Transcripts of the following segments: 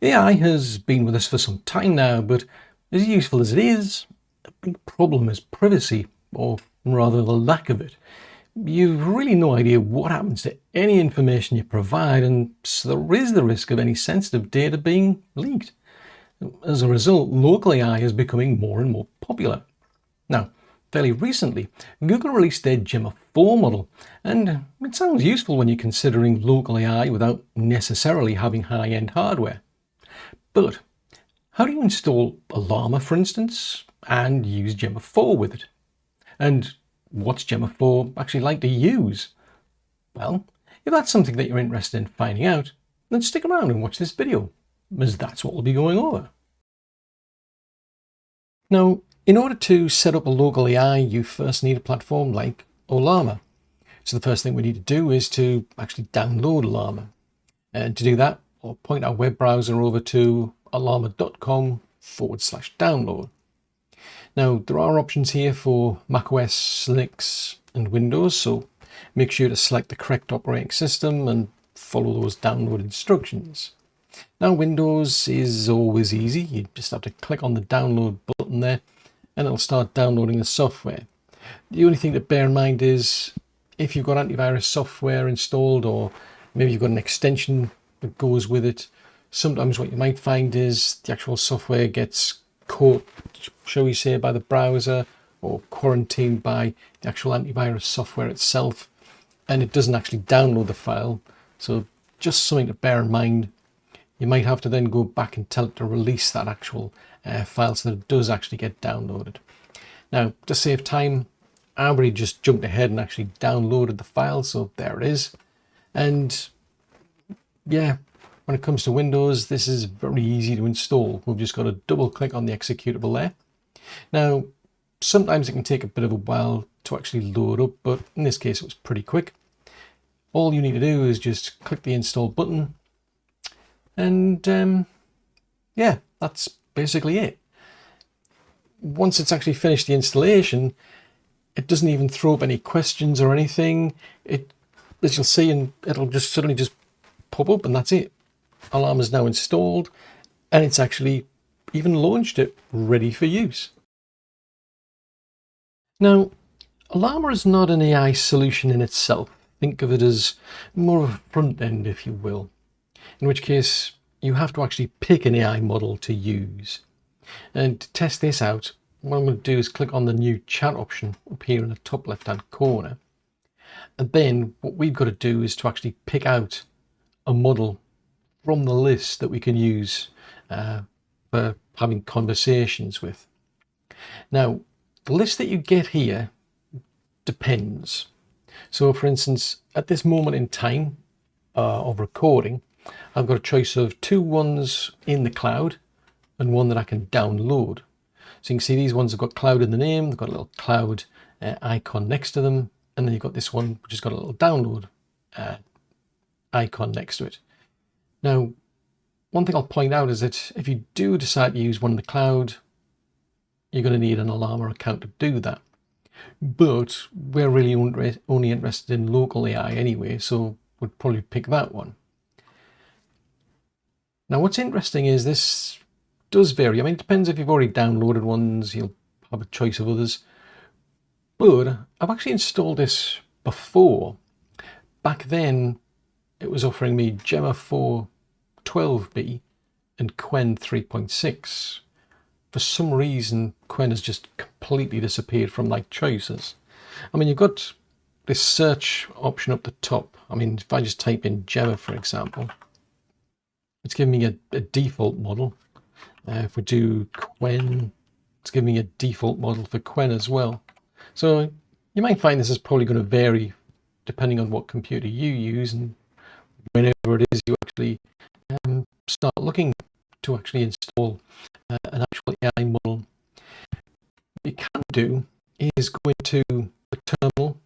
AI has been with us for some time now, but as useful as it is, a big problem is privacy, or rather the lack of it. You've really no idea what happens to any information you provide, and so there is the risk of any sensitive data being leaked. As a result, local AI is becoming more and more popular. Now, fairly recently, Google released their Gemma 4 model, and it sounds useful when you're considering local AI without necessarily having high-end hardware. But how do you install Ollama, for instance, and use Gemma 4 with it? And what's Gemma 4 actually like to use? Well, if that's something that you're interested in finding out, then stick around and watch this video, as that's what we'll be going over. Now, in order to set up a local AI, you first need a platform like Ollama. So the first thing we need to do is to actually download Ollama. And to do that, I'll point our web browser over to ollama.com/download. Now, there are options here for macOS, Linux, and Windows, so make sure to select the correct operating system and follow those download instructions. Now, Windows is always easy. You just have to click on the download button there, and it'll start downloading the software. The only thing to bear in mind is if you've got antivirus software installed, or maybe you've got an extension that goes with it, sometimes what you might find is the actual software gets caught, shall we say, by the browser or quarantined by the actual antivirus software itself, and it doesn't actually download the file. So just something to bear in mind. You might have to then go back and tell it to release that actual file so that it does actually get downloaded. Now, to save time, I already just jumped ahead and actually downloaded the file, so there it is. And yeah, when it comes to Windows, this is very easy to install. We've just got to double click on the executable there. Now, sometimes it can take a bit of a while to actually load up, but in this case it was pretty quick. All you need to do is just click the install button, and yeah, that's basically it. Once it's actually finished the installation, it doesn't even throw up any questions or anything. As you'll see, and it'll just suddenly just pop up, and that's it. Ollama is now installed, and it's actually even launched it, ready for use. Now, Ollama is not an AI solution in itself. Think of it as more of a front end, if you will, in which case you have to actually pick an AI model to use. And to test this out, what I'm going to do is click on the new chat option up here in the top left hand corner. And then what we've got to do is to actually pick out a model from the list that we can use for having conversations with. Now, the list that you get here depends. So for instance, at this moment in time of recording, I've got a choice of two ones in the cloud and one that I can download. So you can see these ones have got cloud in the name, they've got a little cloud icon next to them, and then you've got this one which has got a little download icon next to it. Now, one thing I'll point out is that if you do decide to use one in the cloud, you're going to need an Ollama account to do that. But we're really only interested in local AI anyway, so we'd probably pick that one. Now, what's interesting is this does vary. I mean, it depends if you've already downloaded ones, you'll have a choice of others. But I've actually installed this before. Back then, it was offering me Gemma 4 12B and Qwen 3.6. For some reason, Qwen has just completely disappeared from like choices. I mean, you've got this search option up the top. I mean, if I just type in Gemma, for example, it's giving me a default model. If we do Qwen, it's giving me a default model for Qwen as well. So you might find this is probably going to vary depending on what computer you use and whenever it is you actually start looking to actually install an actual AI model. What you can do is go into the terminal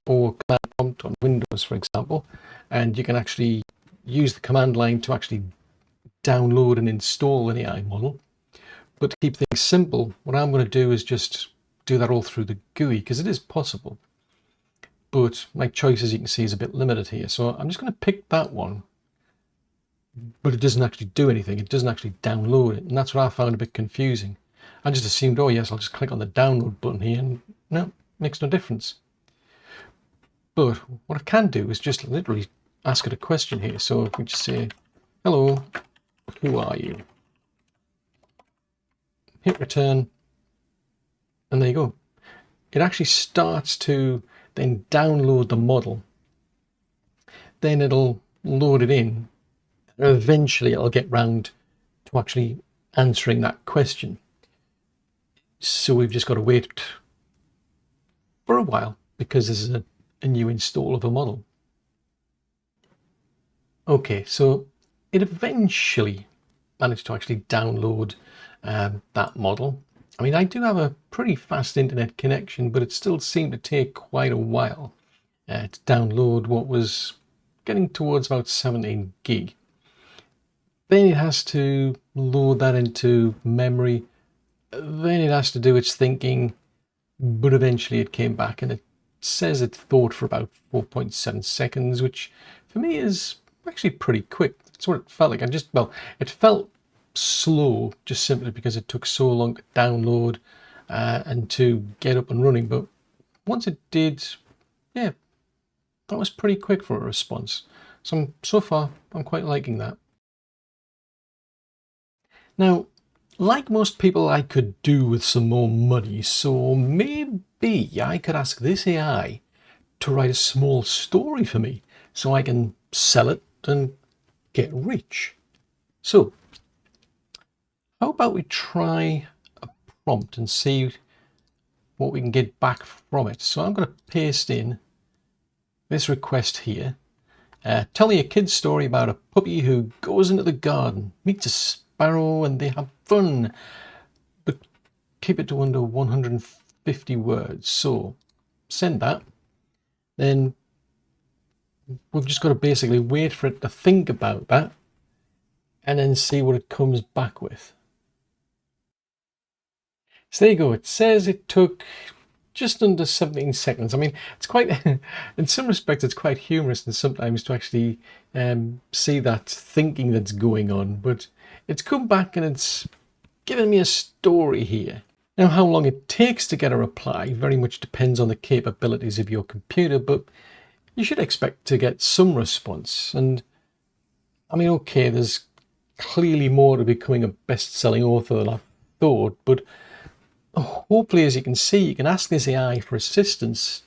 or command prompt on Windows, for example, and you can actually use the command line to actually download and install an AI model. But to keep things simple, what I'm going to do is just do that all through the GUI, because it is possible. But my choice, as you can see, is a bit limited here. So I'm just going to pick that one. but it doesn't actually do anything. It doesn't actually download it. And that's what I found a bit confusing. I just assumed, oh yes, I'll just click on the download button here, and no, makes no difference. But what I can do is just literally ask it a question here. So if we just say, hello, who are you? Hit return, and there you go. It actually starts to then download the model. Then it'll load it in. Eventually it'll get round to actually answering that question. So we've just got to wait for a while because this is a new install of a model. Okay, so it eventually managed to actually download that model. I mean, I do have a pretty fast internet connection, but it still seemed to take quite a while to download what was getting towards about 17 gig. Then it has to load that into memory. Then it has to do its thinking, but eventually it came back and it says it thought for about 4.7 seconds, which for me is actually pretty quick. That's what it felt like. It felt slow just simply because it took so long to download and to get up and running. But once it did, yeah, that was pretty quick for a response. So far, I'm quite liking that. Now, like most people, I could do with some more money, so maybe I could ask this AI to write a small story for me so I can sell it and get rich. So, how about we try a prompt and see what we can get back from it. So I'm going to paste in this request here. Tell me a kid's story about a puppy who goes into the garden, meets a sparrow, and they have fun. But keep it to under 150 words. So send that. Then we've just got to basically wait for it to think about that and then see what it comes back with. So there you go. It says it took just under 17 seconds. I mean, it's quite, in some respects, it's quite humorous and sometimes to actually see that thinking that's going on. But it's come back and it's given me a story here. Now, how long it takes to get a reply very much depends on the capabilities of your computer, but you should expect to get some response. And I mean, okay, there's clearly more to becoming a best-selling author than I thought, but hopefully, as you can see, you can ask this AI for assistance,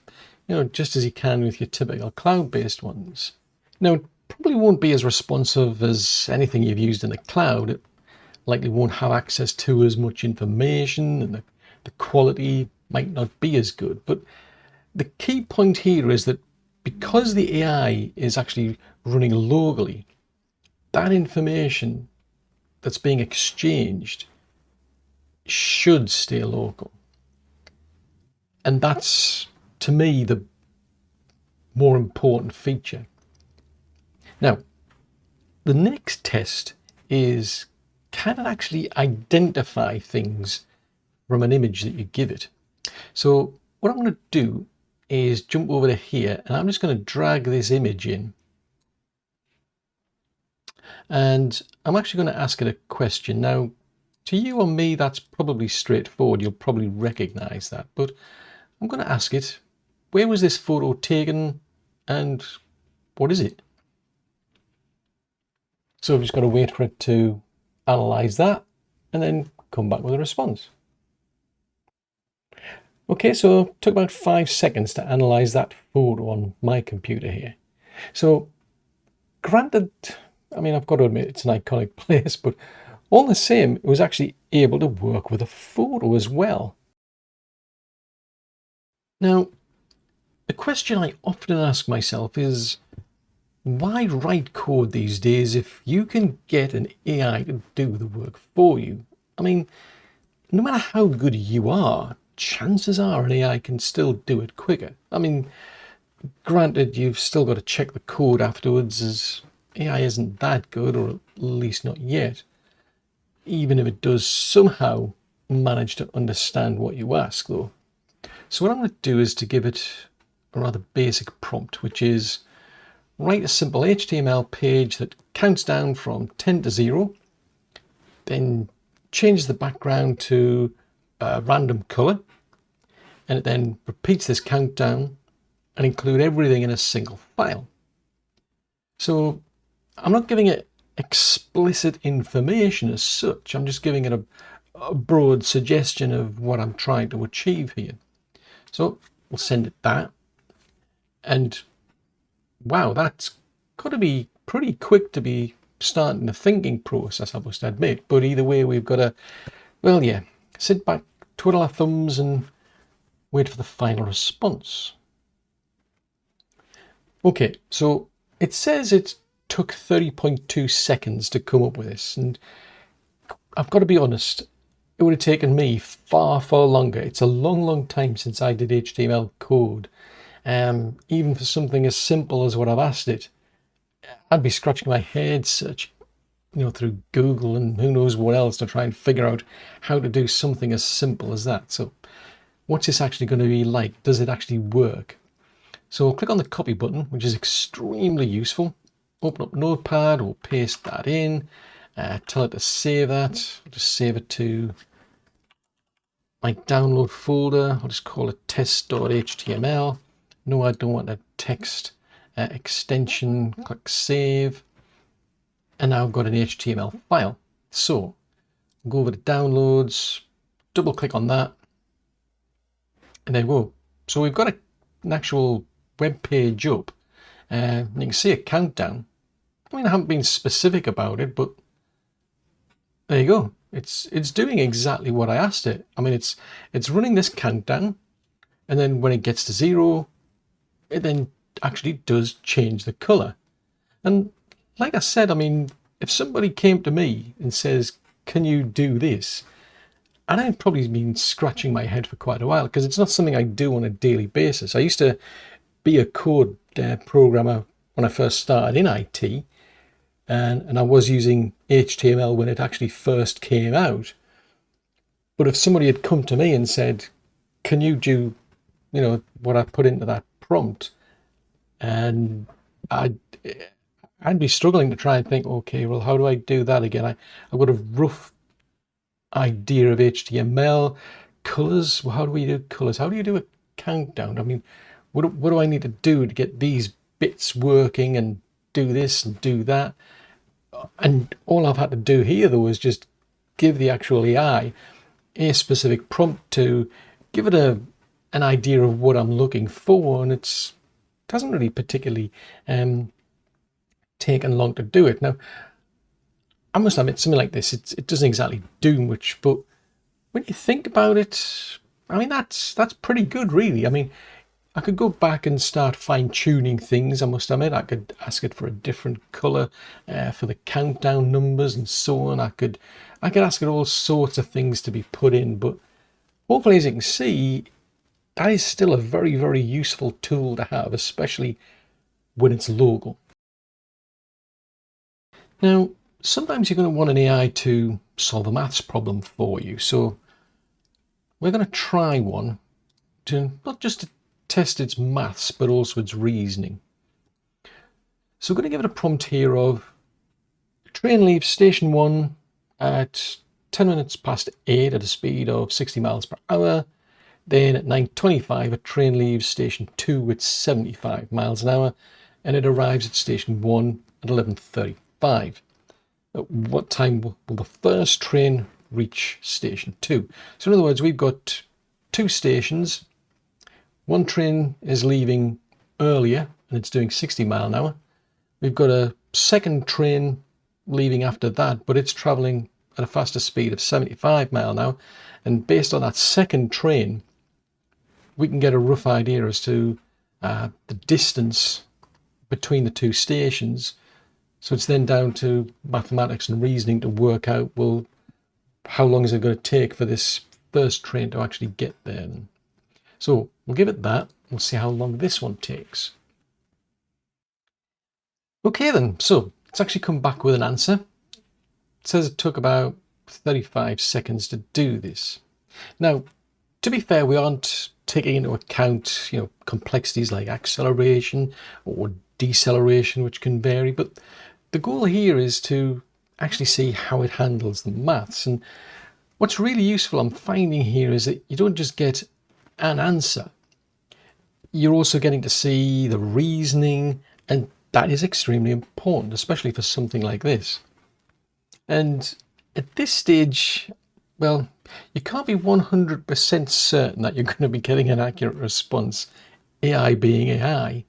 just as you can with your typical cloud-based ones. Now, it probably won't be as responsive as anything you've used in the cloud. It likely won't have access to as much information, and the quality might not be as good. But the key point here is that because the AI is actually running locally, that information that's being exchanged should stay local. And that's, to me, the more important feature. Now, the next test is, can it actually identify things from an image that you give it? So what I'm going to do is jump over to here, and I'm just going to drag this image in. And I'm actually going to ask it a question. Now, to you or me, that's probably straightforward. You'll probably recognize that. But I'm going to ask it, where was this photo taken and what is it? So I've just got to wait for it to analyze that and then come back with a response. Okay, so it took about 5 seconds to analyze that photo on my computer here. So granted, I mean, I've got to admit it's an iconic place, but all the same, it was actually able to work with a photo as well. Now, the question I often ask myself is, why write code these days if you can get an AI to do the work for you? I mean, no matter how good you are, chances are an AI can still do it quicker. I mean, granted, you've still got to check the code afterwards, as AI isn't that good, or at least not yet, even if it does somehow manage to understand what you ask, though. So what I'm going to do is to give it a rather basic prompt, which is, write a simple HTML page that counts down from 10 to 0, then changes the background to a random color, and it then repeats this countdown and include everything in a single file. So I'm not giving it explicit information as such, I'm just giving it a broad suggestion of what I'm trying to achieve here. So we'll send it that, and wow, that's got to be pretty quick to be starting the thinking process, I must admit. But either way, we've got to, well, yeah, sit back, twiddle our thumbs and wait for the final response. Okay, so it says it took 30.2 seconds to come up with this, and I've got to be honest, it would have taken me far, far longer. It's a long, long time since I did HTML code. Even for something as simple as what I've asked it, I'd be scratching my head searching, through Google and who knows what else to try and figure out how to do something as simple as that. So what's this actually going to be like? Does it actually work? So I'll click on the copy button, which is extremely useful. Open up Notepad, or paste that in, tell it to save that. I'll just save it to my download folder. I'll just call it test.html. No, I don't want a text extension. Click save. And now I've got an HTML file. So go over to downloads, double click on that, and there we go. So we've got an actual web page up. You can see a countdown. I mean, I haven't been specific about it, but there you go. It's doing exactly what I asked it. I mean, it's running this countdown, and then when it gets to 0, it then actually does change the color. And like I said, I mean, if somebody came to me and says, "Can you do this?" and I'd probably been scratching my head for quite a while, because it's not something I do on a daily basis. I used to be a code programmer when I first started in IT, and I was using HTML when it actually first came out. But if somebody had come to me and said, "Can you do, what I put into that prompt?" and I'd be struggling to try and think, okay, well, how do I do that again? I've got a rough idea of HTML. Colors, well, how do we do colors? How do you do a countdown? I mean, what do I need to do to get these bits working and do this and do that? And all I've had to do here, though, is just give the actual AI a specific prompt to give it an idea of what I'm looking for, and it doesn't really particularly taken long to do it. Now, I must admit, something like this, it doesn't exactly do much, but when you think about it, I mean, that's pretty good, really. I mean, I could go back and start fine-tuning things, I must admit. I could ask it for a different color for the countdown numbers and so on. I could ask it all sorts of things to be put in, but hopefully, as you can see, that is still a very, very useful tool to have, especially when it's local. Now, sometimes you're going to want an AI to solve a maths problem for you. So we're going to try one to not just to test its maths, but also its reasoning. So we're going to give it a prompt here of: train leaves station 1 at 10 minutes past 8 at a speed of 60 miles per hour. Then at 9:25, a train leaves station 2 at 75 miles an hour, and it arrives at station 1 at 11:35. At what time will the first train reach station 2? So in other words, we've got two stations. One train is leaving earlier, and it's doing 60 miles an hour. We've got a second train leaving after that, but it's traveling at a faster speed of 75 miles an hour. And based on that second train, we can get a rough idea as to the distance between the two stations. So it's then down to mathematics and reasoning to work out, well, how long is it going to take for this first train to actually get there? So we'll give it that. We'll see how long this one takes. Okay then, so it's actually come back with an answer. It says it took about 35 seconds to do this. Now, to be fair, we aren't taking into account, complexities like acceleration or deceleration, which can vary, but the goal here is to actually see how it handles the maths. And what's really useful I'm finding here is that you don't just get an answer, you're also getting to see the reasoning, and that is extremely important, especially for something like this. And at this stage, well, you can't be 100% certain that you're going to be getting an accurate response, AI being AI,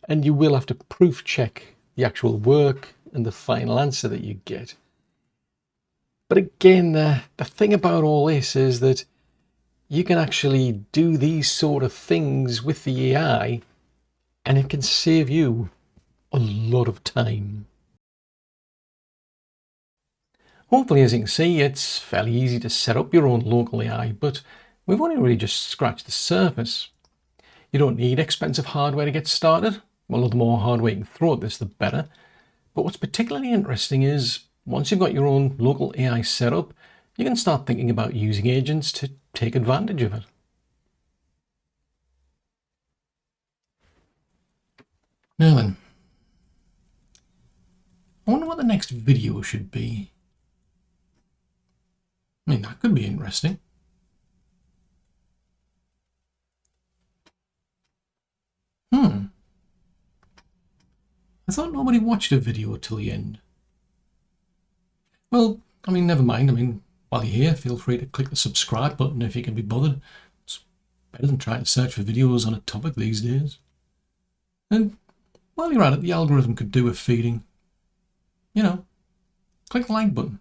and you will have to proof check the actual work and the final answer that you get. But again, the thing about all this is that you can actually do these sort of things with the AI, and it can save you a lot of time. Hopefully, as you can see, it's fairly easy to set up your own local AI, but we've only really just scratched the surface. You don't need expensive hardware to get started. Well, the more hardware you can throw at this, the better. But what's particularly interesting is once you've got your own local AI set up, you can start thinking about using agents to take advantage of it. Now then, I wonder what the next video should be. I mean, that could be interesting. I thought nobody watched a video till the end. Well, I mean, never mind. I mean, while you're here, feel free to click the subscribe button if you can be bothered. It's better than trying to search for videos on a topic these days. And while you're at it, the algorithm could do with feeding. You know, click the like button.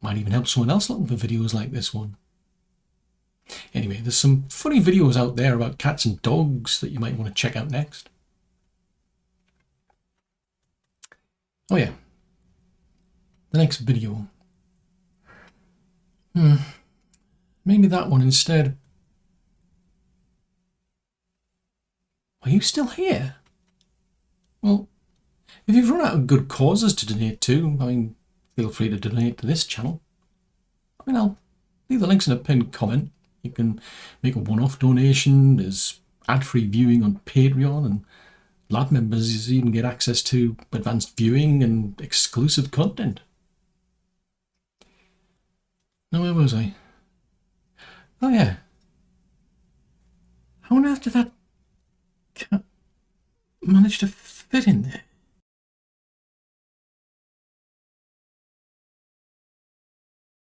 Might even help someone else looking for videos like this one. Anyway, there's some funny videos out there about cats and dogs that you might want to check out next. Oh yeah, the next video. Maybe that one instead. Are you still here? Well, if you've run out of good causes to donate to, I mean, feel free to donate to this channel. I mean, I'll leave the links in a pinned comment. You can make a one-off donation. There's ad-free viewing on Patreon, and lab members even get access to advanced viewing and exclusive content. Now, where was I? Oh yeah. How on earth did that cat manage to fit in there?